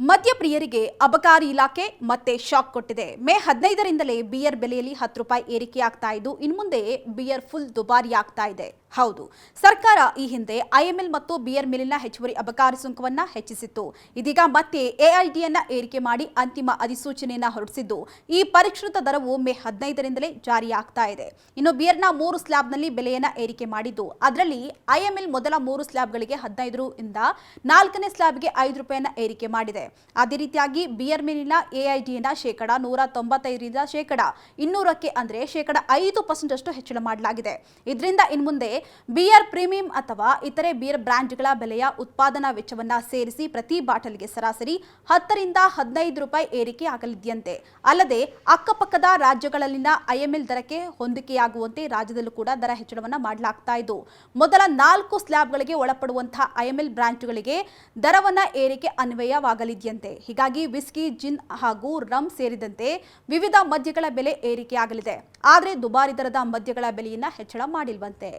ಮದ್ಯಪ್ರಿಯರಿಗೆ ಅಬಕಾರಿ ಇಲಾಖೆ ಮತ್ತೆ ಶಾಕ್ ಕೊಟ್ಟಿದೆ. ಮೇ 15ರಿಂದಲೇ ಬಿಯರ್ ಬೆಲೆಯಲ್ಲಿ 10 ರೂಪಾಯಿ ಏರಿಕೆ ಆಗ್ತಾ ಇದ್ದು ಇನ್ನು ಮುಂದೆ ಬಿಯರ್ ಫುಲ್ ದುಬಾರಿ ಆಗ್ತಾ ಇದೆ. ಹೌದು, ಸರ್ಕಾರ ಈ ಹಿಂದೆ ಐಎಂಎಲ್ ಮತ್ತು ಬಿಯರ್ ಮೇಲಿನ ಹೆಚ್ಚುವರಿ ಅಬಕಾರಿ ಸುಂಕವನ್ನ ಹೆಚ್ಚಿಸಿತ್ತು. ಇದೀಗ ಮತ್ತೆ ಎಐಡಿಯನ್ನ ಏರಿಕೆ ಮಾಡಿ ಅಂತಿಮ ಅಧಿಸೂಚನೆಯನ್ನ ಹೊರಡಿಸಿದ್ದು ಈ ಪರಿಷ್ಕೃತ ದರವು ಮೇ 15ರಿಂದಲೇ ಜಾರಿಯಾಗ್ತಾ ಇದೆ. ಇನ್ನು ಬಿಯರ್ನ 3 ಸ್ಲ್ಯಾಬ್ನಲ್ಲಿ ಬೆಲೆಯನ್ನ ಏರಿಕೆ ಮಾಡಿದ್ದು ಅದರಲ್ಲಿ ಐಎಂಎಲ್ ಮೊದಲ 3 ಸ್ಲ್ಯಾಬ್ಗಳಿಗೆ 15 ಇಂದ 4ನೇ ಸ್ಲ್ಯಾಬ್ಗೆ 5 ರೂಪಾಯಿಯನ್ನ ಏರಿಕೆ ಮಾಡಿದೆ. ಅದೇ ರೀತಿಯಾಗಿ ಬಿಯರ್ ಮೇಲಿನ ಎಐಡಿಯನ್ನ ಶೇಕಡ 195ರಿಂದ ಶೇಕಡ 200ಕ್ಕೆ ಅಂದ್ರೆ ಶೇಕಡ 5% ಅಷ್ಟು ಹೆಚ್ಚಳ ಮಾಡಲಾಗಿದೆ. ಇದರಿಂದ ಇನ್ಮುಂದೆ ಬಿಯರ್ ಪ್ರೀಮಿಯಂ ಅಥವಾ ಇತರೆ ಬಿಯರ್ ಬ್ರ್ಯಾಂಡ್ಗಳ ಬೆಲೆಯ ಉತ್ಪಾದನಾ ವೆಚ್ಚವನ್ನ ಸೇರಿಸಿ ಪ್ರತಿ ಬಾಟಲಿಗೆ ಸರಾಸರಿ 10ರಿಂದ 15 ರೂಪಾಯಿ ಏರಿಕೆ ಆಗಲಿದೆಯಂತೆ. ಅಲ್ಲದೆ ಅಕ್ಕಪಕ್ಕದ ರಾಜ್ಯಗಳಲ್ಲಿನ ಐಎಂಎಲ್ ದರಕ್ಕೆ ಹೊಂದಿಕೆಯಾಗುವಂತೆ ರಾಜ್ಯದಲ್ಲೂ ಕೂಡ ದರ ಹೆಚ್ಚಳವನ್ನ ಮಾಡಲಾಗ್ತಾ ಇದ್ದು ಮೊದಲ 4 ಸ್ಲ್ಯಾಬ್ಗಳಿಗೆ ಒಳಪಡುವಂತಹ ಐಎಂಎಲ್ ಬ್ರ್ಯಾಂಡ್ಗಳಿಗೆ ದರವನ್ನ ಏರಿಕೆ ಅನ್ವಯವಾಗಲಿದೆಯಂತೆ. ಹೀಗಾಗಿ ವಿಸ್ಕಿ, ಜಿನ್ ಹಾಗೂ ರಮ್ ಸೇರಿದಂತೆ ವಿವಿಧ ಮದ್ಯಗಳ ಬೆಲೆ ಏರಿಕೆಯಾಗಲಿದೆ. ಆದರೆ ದುಬಾರಿ ದರದ ಮದ್ಯಗಳ ಬೆಲೆಯನ್ನ ಹೆಚ್ಚಳ ಮಾಡಿಲ್ವಂತೆ.